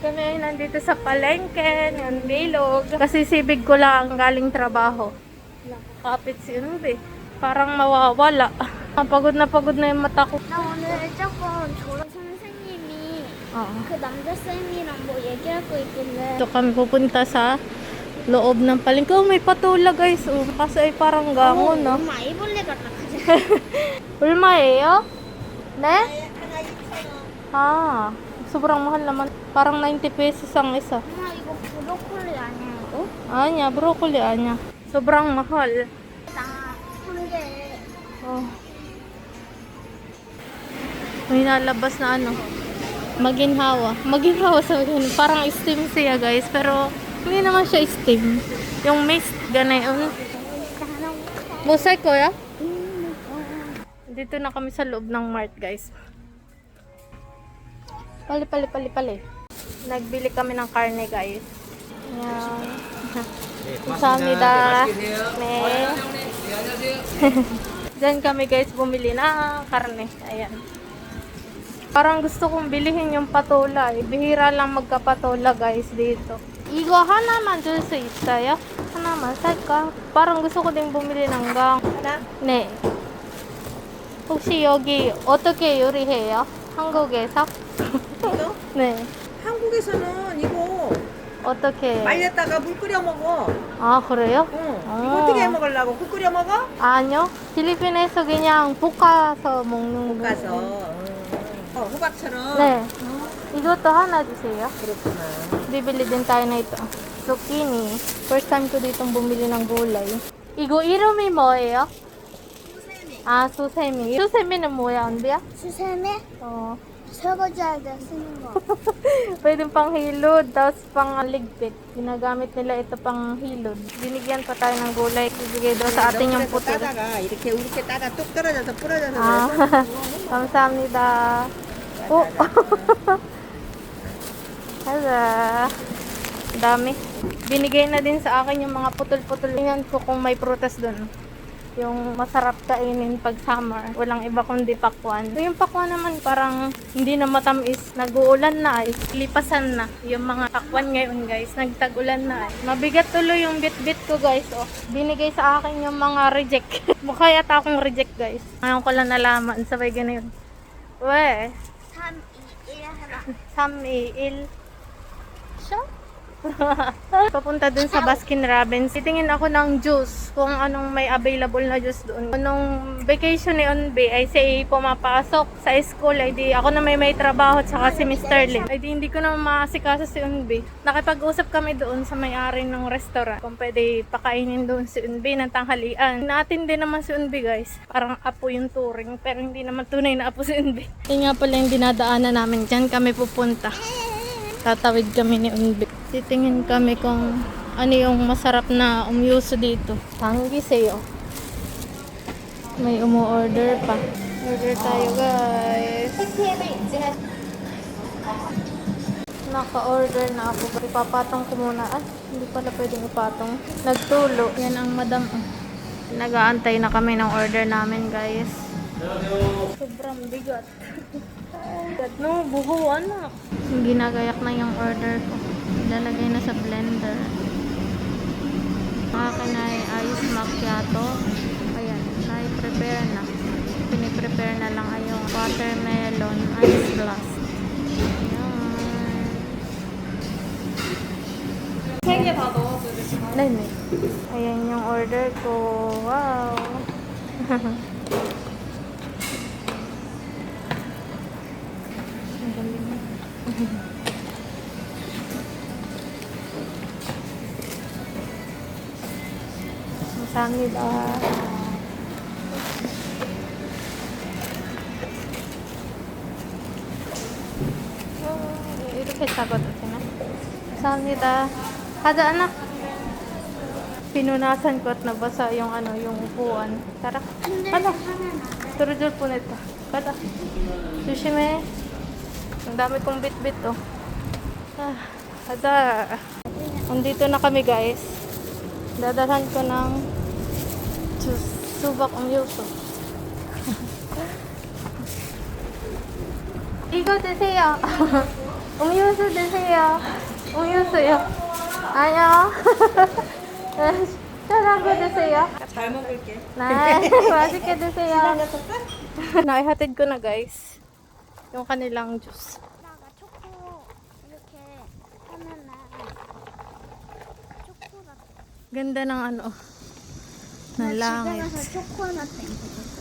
Kami ay nandito sa palengke ng Bilog. Kasi sibig ko lang galing trabaho. Nakakapit si Unbe. Parang mawawala. Pagod na yung mata ko. 나 오늘 조금 졸업 선생님이 Oo. 그 남자 쌤이랑 뭐 얘기하고 있길래 Ito kami pupunta sa loob ng palengke. Oh, may patula guys. Oh, kasi ay parang gangon, no? 엄마 이벌레 같다 가자. 얼마예요? 네? Ah, sobrang mahal naman. Parang 90 pesos ang isa. 엄마 이거 브로콜리 아니야 이거? Anya, broccoli anya. Sobrang mahal. 나한 개. Oh. May nalabas na ano. Maginhawa. Maginhawa sa maginhawa. Parang steam siya guys. Pero hindi naman siya steam. Yung mist ganayon. Busay ko ya? Dito na kami sa loob ng mart guys. Pali. Nagbili kami ng karne guys. Ayan. Kamsahamnida. Ne. Diyan kami guys bumili ng karne. Ayan. Parang gusto kong bilihin yung patola. Bihira lang magkapatola guys dito. Igo 하나만 줄 수 있어요? 하나만 살까? Parang gusto ko ding bumili ng gang. 네. 혹시 여기 어떻게 요리해요? 한국에서? 이거? 네. 한국에서는 이거 어떻게? 말렸다가 물 끓여 먹어. 아, 그래요? 응. 아. 이거 어떻게 해 먹으려고? 국 끓여 먹어? 아니요. 필리핀에서 그냥 볶아서 먹는 거. 볶아서. 호박처럼. 네. 이것도 하나 주세요. 그렇구나. Bibili din tayo na ito. Zucchini. First time ko ditong bumili ng gulay. 이거 이름이 뭐예요? 아, 수세미. 수세미는 뭐야, 언니야? 수세미 어. 설거지할 때 쓰는 거. Pwedeng pang hilod, tapos pang ligpit. Ginagamit nila ito pang hilod. Binigyan pa tayo ng gulay. Ibigay daw sa atin yung puti. 따다가 이렇게 따다 뚝 떨어져서 부러져서 Ah, 그래서 감사합니다. Oh. Hala. Dami. Binigay na din sa akin yung mga putol-putol. Tingnan ko kung may prutas doon. Yung masarap kainin pag summer. Walang iba kundi pakwan. So, yung pakwan naman parang hindi na matamis. Nag-uulan na ay lipasan na. Yung mga pakwan ngayon guys. Nagtag-ulan na ay. Mabigat tuloy yung bit-bit ko guys. Oh. Binigay sa akin yung mga reject. Mukha yata akong reject guys. Ngayon ko lang nalaman. Sabay ganun. Weh. 3, 2, 1 하나. 3, 2, 1. Siya? Papunta dun sa Baskin Robbins. Titingin ako ng juice. Kung anong may available na juice doon. Nung vacation ni Onbe ay siya pumapasok sa school. Ay di ako na may trabaho at saka si Mr. Lim. Ay di hindi ko na maasikaso si Onbe. Nakipag-usap kami doon sa may-ari ng restaurant. Kung pwede pakainin doon si Onbe ng tanghalian. Naatindi naman si Onbe guys. Parang apo yung touring. Pero hindi naman tunay na apo si Onbe. Yun nga pala yung dinadaanan namin. Diyan kami pupunta. Tatawid kami ni Unbi. Titingin kami kung ano yung masarap na umyuso dito. Tanggiseyo. May umu-order pa. Order tayo guys. Naka-order na ako. Ipapatong ko muna. Hindi pala pwedeng ipatong. Nagtulo. Yan ang madam. Nag-aantay na kami ng order namin guys. Sobrang bigat. Bigat no, buhuan na. Ginagayak na yung order ko. Ilalagay na sa blender. Ang akin ay ice macchiato. Ayan, na-prepare na. Piniprepare na lang ay yung watermelon ice blast. Ayan. Nene. Ayan yung order ko. Wow. Ang galing. 감사합니다. 이렇게 잡아도 되나? 감사합니다. Kada anak. Pinunasan ko at nabasa yung ano, yung upuan. Tara. Ano? Turujul po nito. Kada. Sushime. Ang dami kong bit-bit oh. Kada. Nandito na kami guys. Dadalhan ko ng subak umyuso. 이거 드세요. 음료수 드세요. 음료수요. 아니요. 편하고 드세요. 잘 먹을게. 네, 맛있게 드세요. Naihatid ko na guys. Yung kanilang juice. 나가 초코 이렇게 하면은 초코 같아. Ganda ng ano. Ng 나 집에 langit. 가서 초코넛 땡겨.